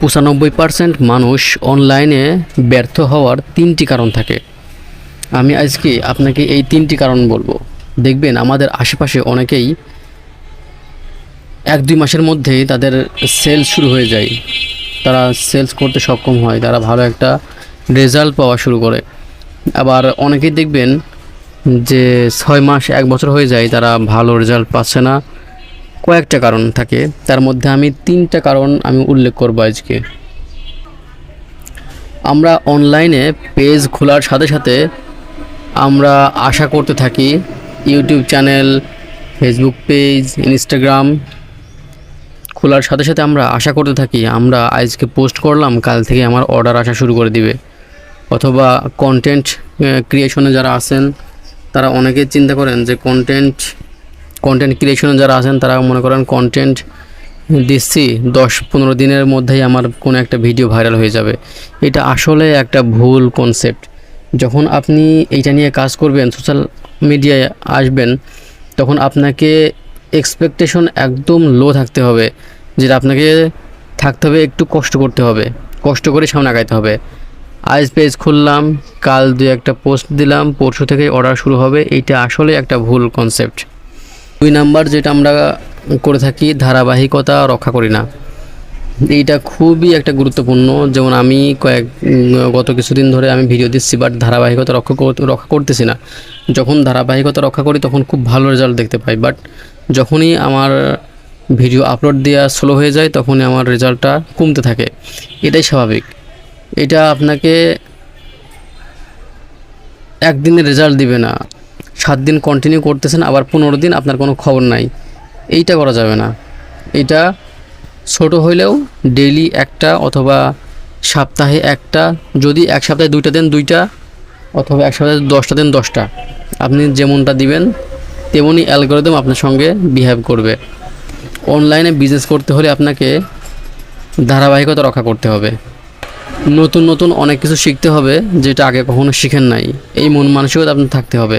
95% মানুষ অনলাইনে ব্যর্থ হওয়ার 3টি কারণ থাকে। আমি আজকে আপনাকে এই 3টি কারণ বলবো। দেখবেন আমাদের আশেপাশে অনেকেই 1-2 মাসের মধ্যেই তাদের সেলস শুরু হয়ে যায়, তারা সেলস করতে সক্ষম হয়, তারা ভালো একটা রেজাল্ট পাওয়া শুরু করে। আবার অনেকেই দেখবেন যে 6 মাস 1 বছর হয়ে যায়, তারা ভালো রেজাল্ট পাচ্ছে না। কয়েকটা কারণ থাকে, তার মধ্যে আমি 3টা কারণ আমি উল্লেখ করব আজকে। আমরা অনলাইনে পেজ খোলার সাথে সাথে আমরা আশা করতে থাকি, YouTube channel, Facebook page, Instagram খোলার সাথে সাথে আমরা আশা করতে থাকি আমরা আজকে পোস্ট করলাম, কাল থেকে আমার অর্ডার আসা শুরু করে দিবে। অথবা কন্টেন্ট ক্রিয়েশনে যারা আছেন তারা অনেকে চিন্তা করেন যে কন্টেন্ট ক্রিয়েশনে যারা আছেন তারা মনে করেন কন্টেন্ট দিচ্ছি 10-15 দিনের মধ্যেই আমার কোনো একটা ভিডিও ভাইরাল হয়ে যাবে। এটা আসলে একটা ভুল কনসেপ্ট। যখন আপনি এইটা নিয়ে কাজ করবেন, সোশ্যাল মিডিয়ায় আসবেন, তখন আপনাকে এক্সপেকটেশন একদম লো থাকতে হবে, যেটা আপনাকে থাকতে হবে, একটু কষ্ট করতে হবে, কষ্ট করে সামনে আগাইতে হবে। আজ পেজ খুললাম, কাল 2-1টা পোস্ট দিলাম, পরশু থেকে অর্ডার শুরু হবে, এইটা আসলে একটা ভুল কনসেপ্ট। 2 নাম্বার যেটা আমরা করে থাকি, ধারাবাহিকতা রক্ষা করি না। এইটা খুবই একটা গুরুত্বপূর্ণ। যেমন আমি গত কিছুদিন ধরে আমি ভিডিও দিচ্ছি, বাট ধারাবাহিকতা রক্ষা করতেছি না। যখন ধারাবাহিকতা রক্ষা করি তখন খুব ভালো রেজাল্ট দেখতে পাই, বাট যখনই আমার ভিডিও আপলোড দেওয়া স্লো হয়ে যায় তখনই আমার রেজাল্টটা কমতে থাকে। এটাই স্বাভাবিক। এটা আপনাকে একদিনে রেজাল্ট দিবে না। 7 দিন কন্টিনিউ করতেছেন, আবার 15 দিন আপনার কোনো খবর নাই, এইটা করা যাবে না। এটা ছোট হইলেও ডেইলি একটা, অথবা সপ্তাহে একটা, যদি এক সপ্তাহে 2টা দেন 2টা, অথবা এক সপ্তাহে 10টা দেন 10টা। আপনি যেমনটা দিবেন তেমনই অ্যালগরিদম আপনার সঙ্গে বিহেভ করবে। অনলাইনে বিজনেস করতে হলে আপনাকে ধারাবাহিকতা রক্ষা করতে হবে। নতুন নতুন অনেক কিছু শিখতে হবে যেটা আগে কখনো শিখেন নাই, এই মন মানসিকতা আপনার থাকতে হবে।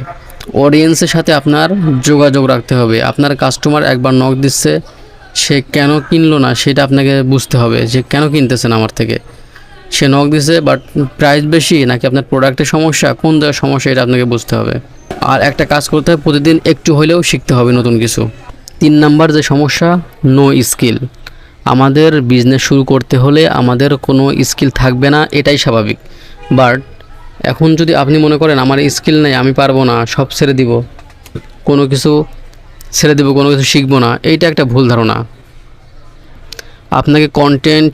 অডিয়েন্সের সাথে আপনার যোগাযোগ রাখতে হবে। আপনার কাস্টমার একবার নক দিচ্ছে, সে কেন কিনলো না সেটা আপনাকে বুঝতে হবে, যে কেন কিনতেছেন আমার থেকে। সে নক দিছে বাট প্রাইস বেশি, নাকি আপনার প্রোডাক্টের সমস্যা, কোন জায়গার সমস্যা, এটা আপনাকে বুঝতে হবে। আর একটা কাজ করতে হবে, প্রতিদিন একটু হলেও শিখতে হবে নতুন কিছু। 3 নাম্বার যে সমস্যা, নো স্কিল। আমাদের বিজনেস শুরু করতে হলে আমাদের কোনো স্কিল থাকবে না, এটাই স্বাভাবিক। বাট এখন যদি আপনি মনে করেন আমার স্কিল নেই, আমি পারবো না, সব ছেড়ে দিব, কোনো কিছু শিখবো না, এইটা একটা ভুল ধারণা। আপনাকে কন্টেন্ট